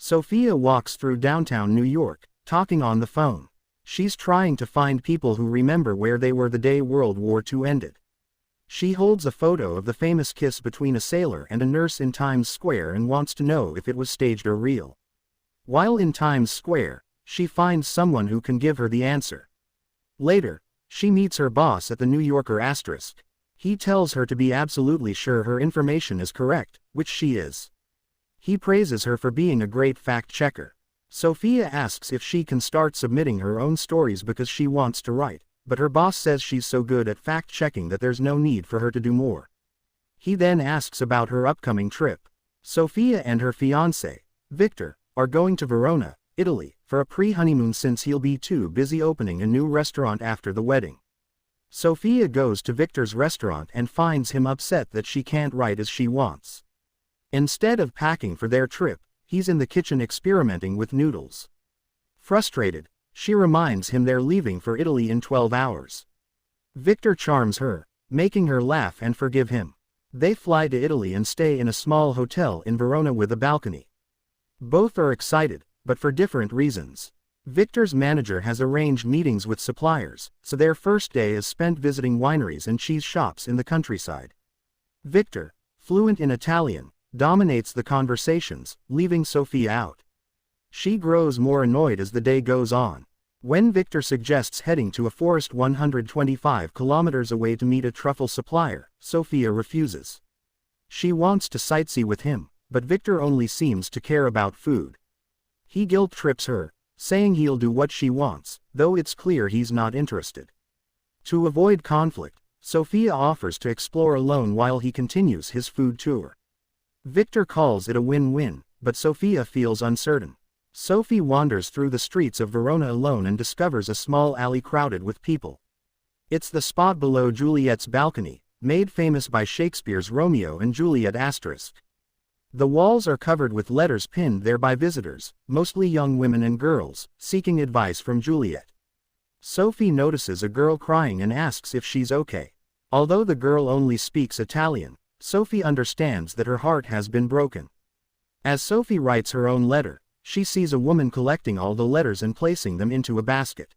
Sophia walks through downtown New York, talking on the phone. She's trying to find people who remember where they were the day World War II ended. She holds a photo of the famous kiss between a sailor and a nurse in Times Square and wants to know if it was staged or real. While in Times Square, she finds someone who can give her the answer. Later, she meets her boss at the New Yorker asterisk. He tells her to be absolutely sure her information is correct, which she is. He praises her for being a great fact-checker. Sophia asks if she can start submitting her own stories because she wants to write, but her boss says she's so good at fact-checking that there's no need for her to do more. He then asks about her upcoming trip. Sophia and her fiancé, Victor, are going to Verona, Italy, for a pre-honeymoon since he'll be too busy opening a new restaurant after the wedding. Sophia goes to Victor's restaurant and finds him upset that she can't write as she wants. Instead of packing for their trip, he's in the kitchen experimenting with noodles. Frustrated, she reminds him they're leaving for Italy in 12 hours. Victor charms her, making her laugh and forgive him. They fly to Italy and stay in a small hotel in Verona with a balcony. Both are excited, but for different reasons. Victor's manager has arranged meetings with suppliers, so their first day is spent visiting wineries and cheese shops in the countryside. Victor, fluent in Italian, dominates the conversations, leaving Sophia out. She grows more annoyed as the day goes on. When Victor suggests heading to a forest 125 kilometers away to meet a truffle supplier, Sophia refuses. She wants to sightsee with him, but Victor only seems to care about food. He guilt-trips her, saying he'll do what she wants, though it's clear he's not interested. To avoid conflict, Sophia offers to explore alone while he continues his food tour. Victor calls it a win-win, but Sophia feels uncertain. Sophie wanders through the streets of Verona alone and discovers a small alley crowded with people. It's the spot below Juliet's balcony, made famous by Shakespeare's Romeo and Juliet asterisk. The walls are covered with letters pinned there by visitors, mostly young women and girls, seeking advice from Juliet. Sophie notices a girl crying and asks if she's okay. Although the girl only speaks Italian, Sophie understands that her heart has been broken. As Sophie writes her own letter, she sees a woman collecting all the letters and placing them into a basket.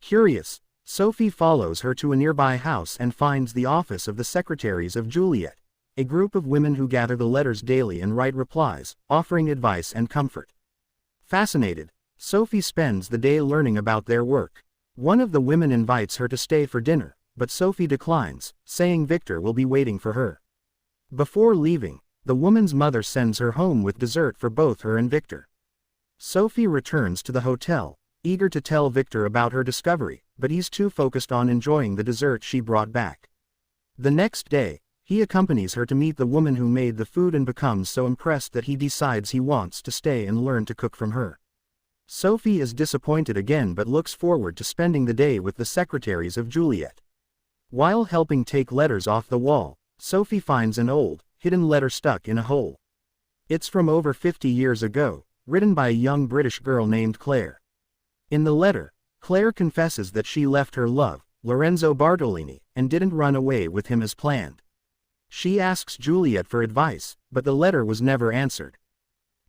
Curious, Sophie follows her to a nearby house and finds the office of the secretaries of Juliet, a group of women who gather the letters daily and write replies, offering advice and comfort. Fascinated, Sophie spends the day learning about their work. One of the women invites her to stay for dinner, but Sophie declines, saying Victor will be waiting for her. Before leaving, the woman's mother sends her home with dessert for both her and Victor. Sophie returns to the hotel, eager to tell Victor about her discovery, but he's too focused on enjoying the dessert she brought back. The next day, he accompanies her to meet the woman who made the food and becomes so impressed that he decides he wants to stay and learn to cook from her. Sophie is disappointed again but looks forward to spending the day with the secretaries of Juliet. While helping take letters off the wall, Sophie finds an old, hidden letter stuck in a hole. It's from over 50 years ago, written by a young British girl named Claire. In the letter, Claire confesses that she left her love, Lorenzo Bartolini, and didn't run away with him as planned. She asks Juliet for advice, but the letter was never answered.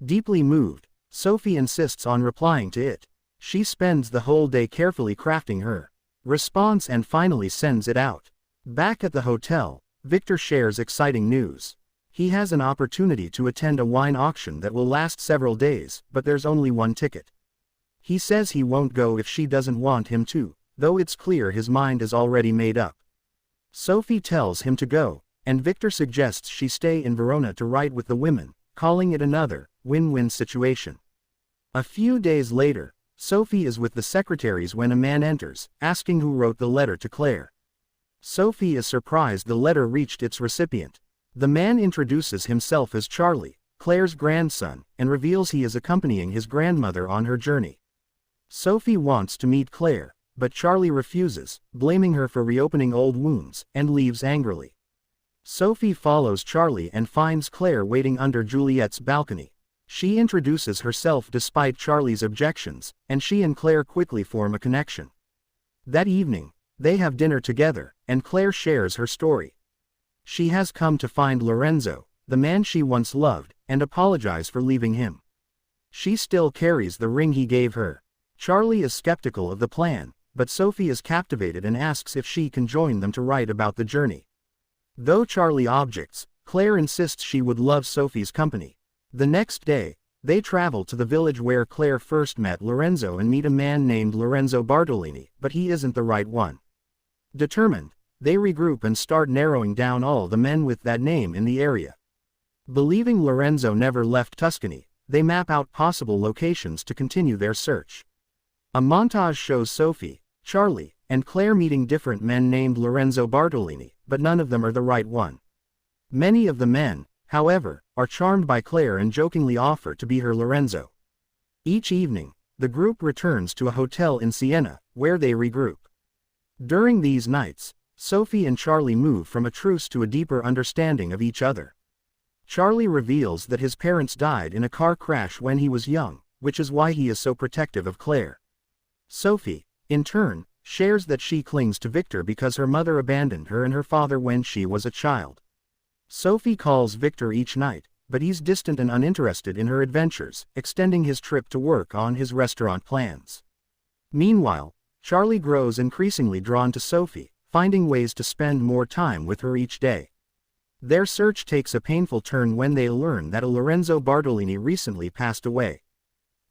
Deeply moved, Sophie insists on replying to it. She spends the whole day carefully crafting her response and finally sends it out. Back at the hotel, Victor shares exciting news. He has an opportunity to attend a wine auction that will last several days, but there's only one ticket. He says he won't go if she doesn't want him to, though it's clear his mind is already made up. Sophie tells him to go, and Victor suggests she stay in Verona to write with the women, calling it another win-win situation. A few days later, Sophie is with the secretaries when a man enters, asking who wrote the letter to Claire. Sophie is surprised the letter reached its recipient. The man introduces himself as Charlie, Claire's grandson, and reveals he is accompanying his grandmother on her journey. Sophie wants to meet Claire, but Charlie refuses, blaming her for reopening old wounds, and leaves angrily. Sophie follows Charlie and finds Claire waiting under Juliet's balcony. She introduces herself despite Charlie's objections, and she and Claire quickly form a connection. That evening, they have dinner together, and Claire shares her story. She has come to find Lorenzo, the man she once loved, and apologize for leaving him. She still carries the ring he gave her. Charlie is skeptical of the plan, but Sophie is captivated and asks if she can join them to write about the journey. Though Charlie objects, Claire insists she would love Sophie's company. The next day, they travel to the village where Claire first met Lorenzo and meet a man named Lorenzo Bartolini, but he isn't the right one. Determined, they regroup and start narrowing down all the men with that name in the area. Believing Lorenzo never left Tuscany, they map out possible locations to continue their search. A montage shows Sophie, Charlie, and Claire meeting different men named Lorenzo Bartolini, but none of them are the right one. Many of the men, however, are charmed by Claire and jokingly offer to be her Lorenzo. Each evening, the group returns to a hotel in Siena, where they regroup. During these nights, Sophie and Charlie move from a truce to a deeper understanding of each other. Charlie reveals that his parents died in a car crash when he was young, which is why he is so protective of Claire. Sophie, in turn, shares that she clings to Victor because her mother abandoned her and her father when she was a child. Sophie calls Victor each night, but he's distant and uninterested in her adventures, extending his trip to work on his restaurant plans. Meanwhile, Charlie grows increasingly drawn to Sophie, finding ways to spend more time with her each day. Their search takes a painful turn when they learn that a Lorenzo Bartolini recently passed away.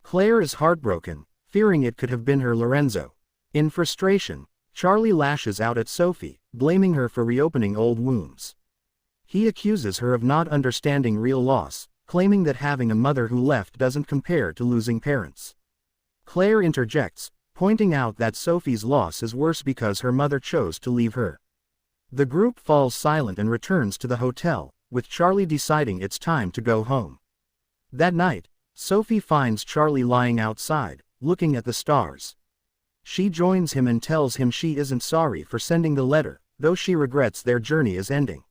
Claire is heartbroken, fearing it could have been her Lorenzo. In frustration, Charlie lashes out at Sophie, blaming her for reopening old wounds. He accuses her of not understanding real loss, claiming that having a mother who left doesn't compare to losing parents. Claire interjects, pointing out that Sophie's loss is worse because her mother chose to leave her. The group falls silent and returns to the hotel, with Charlie deciding it's time to go home. That night, Sophie finds Charlie lying outside, looking at the stars. She joins him and tells him she isn't sorry for sending the letter, though she regrets their journey is ending.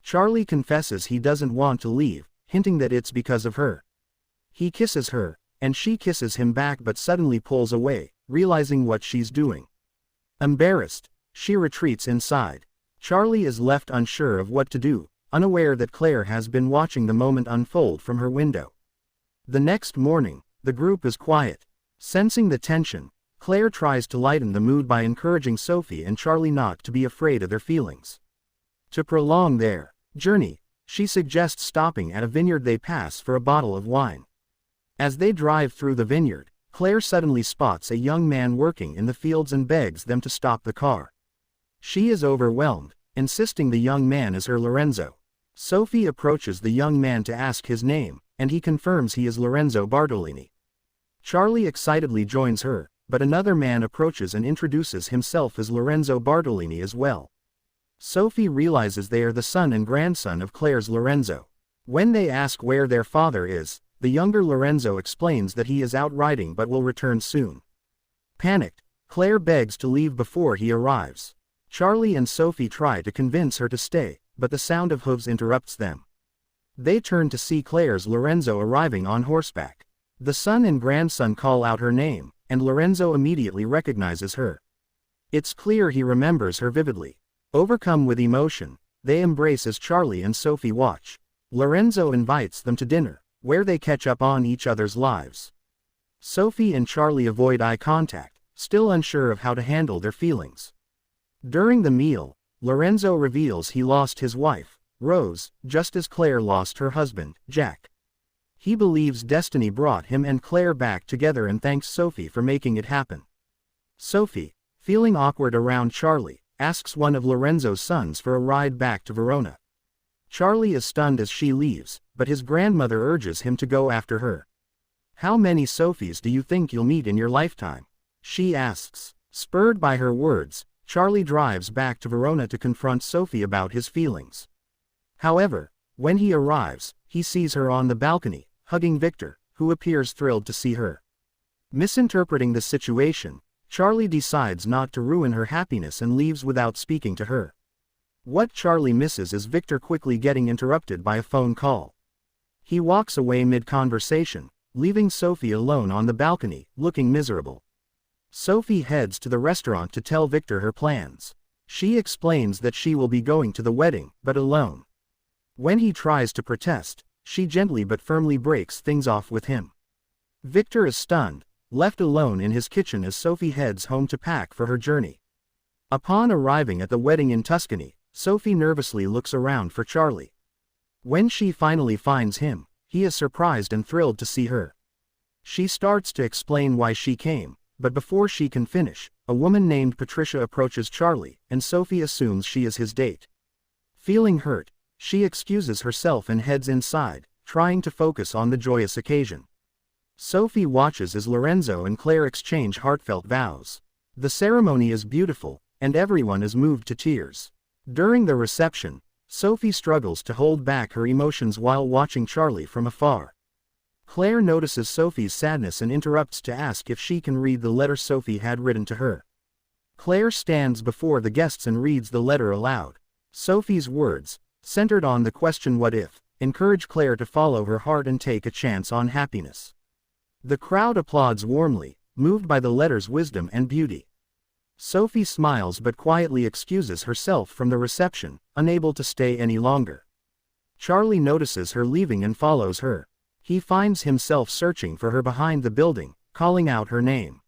Charlie confesses he doesn't want to leave, hinting that it's because of her. He kisses her, and she kisses him back but suddenly pulls away, realizing what she's doing. Embarrassed, she retreats inside. Charlie is left unsure of what to do, unaware that Claire has been watching the moment unfold from her window. The next morning, the group is quiet. Sensing the tension, Claire tries to lighten the mood by encouraging Sophie and Charlie not to be afraid of their feelings. To prolong their journey, she suggests stopping at a vineyard they pass for a bottle of wine. As they drive through the vineyard, Claire suddenly spots a young man working in the fields and begs them to stop the car. She is overwhelmed, insisting the young man is her Lorenzo. Sophie approaches the young man to ask his name, and he confirms he is Lorenzo Bartolini. Charlie excitedly joins her, but another man approaches and introduces himself as Lorenzo Bartolini as well. Sophie realizes they are the son and grandson of Claire's Lorenzo. When they ask where their father is, the younger Lorenzo explains that he is out riding but will return soon. Panicked, Claire begs to leave before he arrives. Charlie and Sophie try to convince her to stay, but the sound of hooves interrupts them. They turn to see Claire's Lorenzo arriving on horseback. The son and grandson call out her name, and Lorenzo immediately recognizes her. It's clear he remembers her vividly. Overcome with emotion, they embrace as Charlie and Sophie watch. Lorenzo invites them to dinner, where they catch up on each other's lives. Sophie and Charlie avoid eye contact, still unsure of how to handle their feelings. During the meal, Lorenzo reveals he lost his wife, Rose, just as Claire lost her husband, Jack. He believes destiny brought him and Claire back together and thanks Sophie for making it happen. Sophie, feeling awkward around Charlie, asks one of Lorenzo's sons for a ride back to Verona. Charlie is stunned as she leaves, but his grandmother urges him to go after her. "How many Sophies do you think you'll meet in your lifetime?" she asks. Spurred by her words, Charlie drives back to Verona to confront Sophie about his feelings. However, when he arrives, he sees her on the balcony, hugging Victor, who appears thrilled to see her. Misinterpreting the situation, Charlie decides not to ruin her happiness and leaves without speaking to her. What Charlie misses is Victor quickly getting interrupted by a phone call. He walks away mid-conversation, leaving Sophie alone on the balcony, looking miserable. Sophie heads to the restaurant to tell Victor her plans. She explains that she will be going to the wedding, but alone. When he tries to protest, she gently but firmly breaks things off with him. Victor is stunned, left alone in his kitchen as Sophie heads home to pack for her journey. Upon arriving at the wedding in Tuscany, Sophie nervously looks around for Charlie. When she finally finds him, he is surprised and thrilled to see her. She starts to explain why she came, but before she can finish, a woman named Patricia approaches Charlie, and Sophie assumes she is his date. Feeling hurt, she excuses herself and heads inside, trying to focus on the joyous occasion. Sophie watches as Lorenzo and Claire exchange heartfelt vows. The ceremony is beautiful, and everyone is moved to tears. During the reception, Sophie struggles to hold back her emotions while watching Charlie from afar. Claire notices Sophie's sadness and interrupts to ask if she can read the letter Sophie had written to her. Claire stands before the guests and reads the letter aloud. Sophie's words, centered on the question "what if," encourage Claire to follow her heart and take a chance on happiness. The crowd applauds warmly, moved by the letter's wisdom and beauty. Sophie smiles but quietly excuses herself from the reception, unable to stay any longer. Charlie notices her leaving and follows her. He finds himself searching for her behind the building, calling out her name.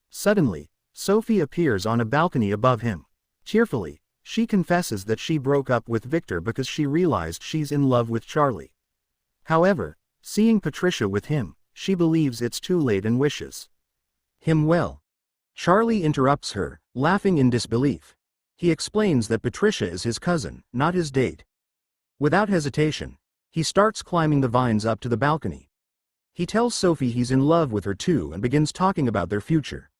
Suddenly, Sophie appears on a balcony above him. Tearfully, she confesses that she broke up with Victor because she realized she's in love with Charlie. However, seeing Patricia with him, she believes it's too late and wishes him well. Charlie interrupts her, laughing in disbelief. He explains that Patricia is his cousin, not his date. Without hesitation, he starts climbing the vines up to the balcony. He tells Sophie he's in love with her too and begins talking about their future.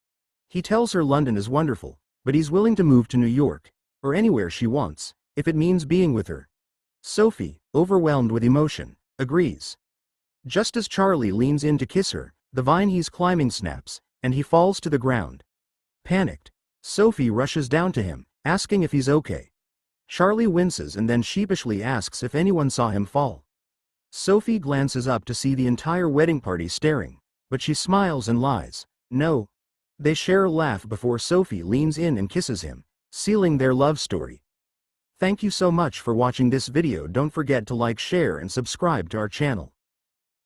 He tells her London is wonderful, but he's willing to move to New York, or anywhere she wants, if it means being with her. Sophie, overwhelmed with emotion, agrees. Just as Charlie leans in to kiss her, the vine he's climbing snaps, and he falls to the ground. Panicked, Sophie rushes down to him, asking if he's okay. Charlie winces and then sheepishly asks if anyone saw him fall. Sophie glances up to see the entire wedding party staring, but she smiles and lies. No. They share a laugh before Sophie leans in and kisses him, sealing their love story. Thank you so much for watching this video. Don't forget to like, share and subscribe to our channel.